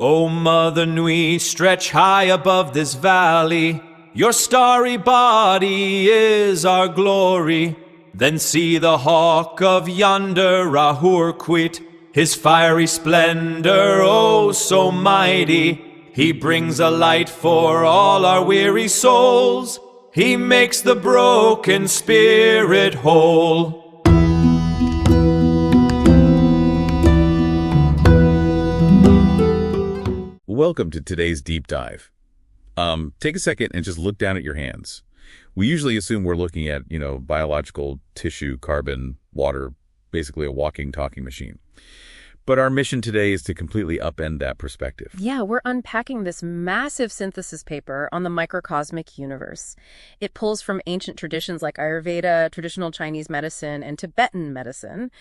O Mother Nui, stretch high above this valley. Your starry body is our glory. Then see the hawk of yonder Ahurquit, his fiery splendor, oh so mighty. He brings a light for all our weary souls. He makes the broken spirit whole. Welcome to today's deep dive. Take a second and just look down at your hands. We usually assume we're looking at, biological tissue, carbon, water, basically a walking, talking machine. But our mission today is to completely upend that perspective. Yeah, we're unpacking this massive synthesis paper on the microcosmic universe. It pulls from ancient traditions like Ayurveda, traditional Chinese medicine, and Tibetan medicine.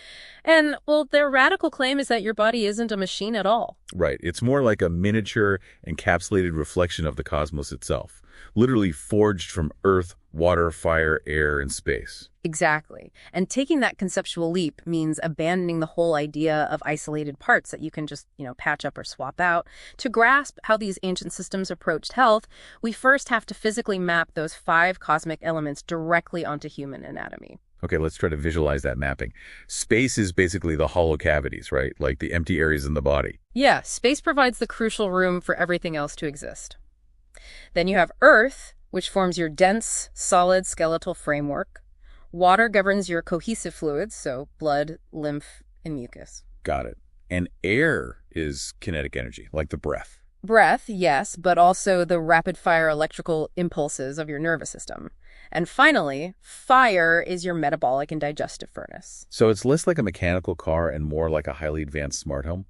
And, well, their radical claim is that your body isn't a machine at all. Right. It's more like a miniature, encapsulated reflection of the cosmos itself, literally forged from earth, water, fire, air, and space. Exactly. And taking that conceptual leap means abandoning the whole idea of isolated parts that you can just, patch up or swap out. To grasp how these ancient systems approached health, we first have to physically map those 5 cosmic elements directly onto human anatomy. Okay, let's try to visualize that mapping. Space is basically the hollow cavities, right? Like the empty areas in the body. Yeah, space provides the crucial room for everything else to exist. Then you have Earth, which forms your dense, solid skeletal framework. Water governs your cohesive fluids, so blood, lymph, and mucus. Got it. And air is kinetic energy, like the breath. Breath, yes, but also the rapid-fire electrical impulses of your nervous system. And finally, fire is your metabolic and digestive furnace. So it's less like a mechanical car and more like a highly advanced smart home?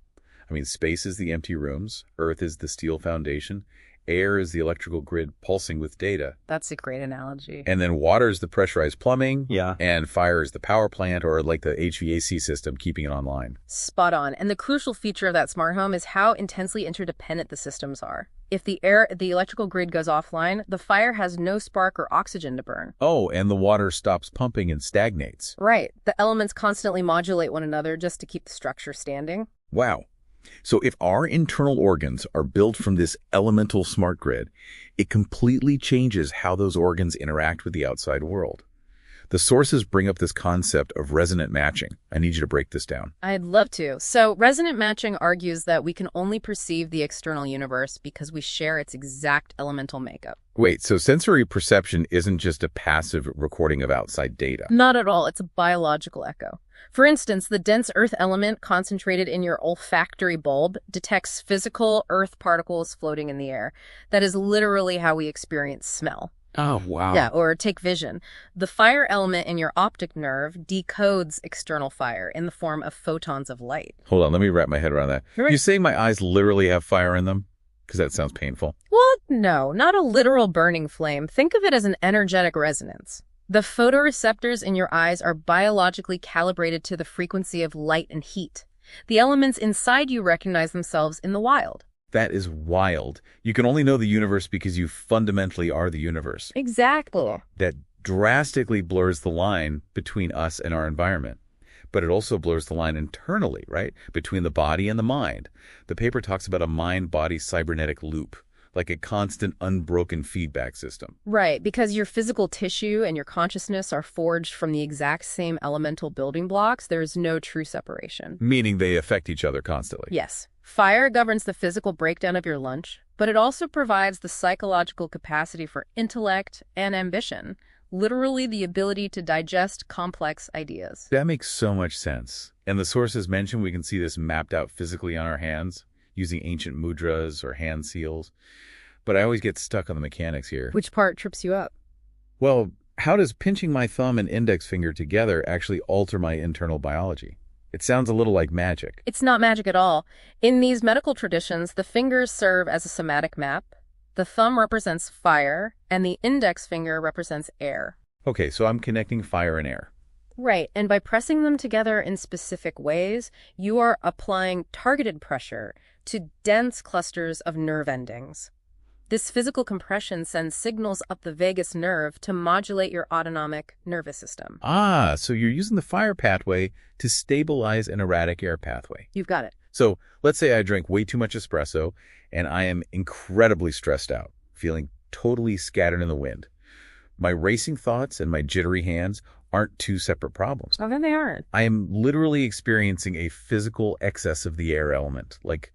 I mean, space is the empty rooms, Earth is the steel foundation, air is the electrical grid pulsing with data. That's a great analogy. And then water is the pressurized plumbing. Yeah. And fire is the power plant or like the HVAC system keeping it online. Spot on. And the crucial feature of that smart home is how intensely interdependent the systems are. If the electrical grid goes offline, the fire has no spark or oxygen to burn. Oh, and the water stops pumping and stagnates. Right. The elements constantly modulate one another just to keep the structure standing. Wow. So if our internal organs are built from this elemental smart grid, it completely changes how those organs interact with the outside world. The sources bring up this concept of resonant matching. I need you to break this down. I'd love to. So resonant matching argues that we can only perceive the external universe because we share its exact elemental makeup. Wait, so sensory perception isn't just a passive recording of outside data? Not at all. It's a biological echo. For instance, the dense earth element concentrated in your olfactory bulb detects physical earth particles floating in the air. That is literally how we experience smell. Oh, wow. Yeah, or take vision. The fire element in your optic nerve decodes external fire in the form of photons of light. Hold on, let me wrap my head around that. Right. You're saying my eyes literally have fire in them? Because that sounds painful. Well, no, not a literal burning flame. Think of it as an energetic resonance. The photoreceptors in your eyes are biologically calibrated to the frequency of light and heat. The elements inside you recognize themselves in the wild. That is wild. You can only know the universe because you fundamentally are the universe. Exactly. That drastically blurs the line between us and our environment. But it also blurs the line internally, right? Between the body and the mind. The paper talks about a mind-body cybernetic loop, like a constant, unbroken feedback system. Right, because your physical tissue and your consciousness are forged from the exact same elemental building blocks. There is no true separation. Meaning they affect each other constantly. Yes. Fire governs the physical breakdown of your lunch, but it also provides the psychological capacity for intellect and ambition, literally the ability to digest complex ideas. That makes so much sense. And the sources mentioned, we can see this mapped out physically on our hands, using ancient mudras or hand seals. But I always get stuck on the mechanics here. Which part trips you up? Well, how does pinching my thumb and index finger together actually alter my internal biology? It sounds a little like magic. It's not magic at all. In these medical traditions, the fingers serve as a somatic map. The thumb represents fire, and the index finger represents air. Okay, so I'm connecting fire and air. Right, and by pressing them together in specific ways, you are applying targeted pressure to dense clusters of nerve endings. This physical compression sends signals up the vagus nerve to modulate your autonomic nervous system. Ah, so you're using the fire pathway to stabilize an erratic air pathway. You've got it. So let's say I drink way too much espresso and I am incredibly stressed out, feeling totally scattered in the wind. My racing thoughts and my jittery hands aren't two separate problems. Oh, then they aren't. I am literally experiencing a physical excess of the air element, like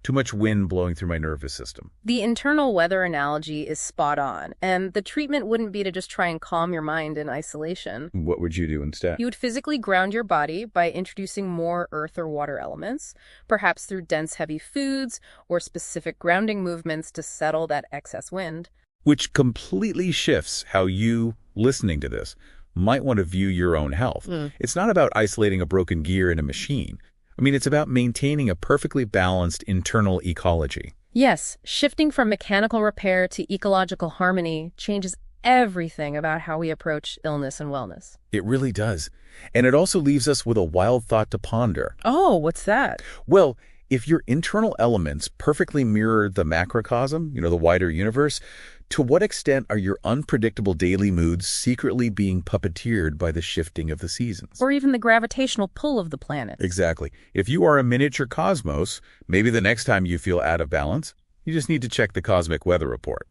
too much wind blowing through my nervous system. The internal weather analogy is spot on, and the treatment wouldn't be to just try and calm your mind in isolation. What would you do instead? You would physically ground your body by introducing more earth or water elements, perhaps through dense, heavy foods or specific grounding movements to settle that excess wind. Which completely shifts how you, listening to this, might want to view your own health. It's not about isolating a broken gear in a machine. I mean, it's about maintaining a perfectly balanced internal ecology. Yes, shifting from mechanical repair to ecological harmony changes everything about how we approach illness and wellness. It really does. And it also leaves us with a wild thought to ponder. Oh, what's that? Well, if your internal elements perfectly mirror the macrocosm, the wider universe, to what extent are your unpredictable daily moods secretly being puppeteered by the shifting of the seasons? Or even the gravitational pull of the planet. Exactly. If you are a miniature cosmos, maybe the next time you feel out of balance, you just need to check the cosmic weather report.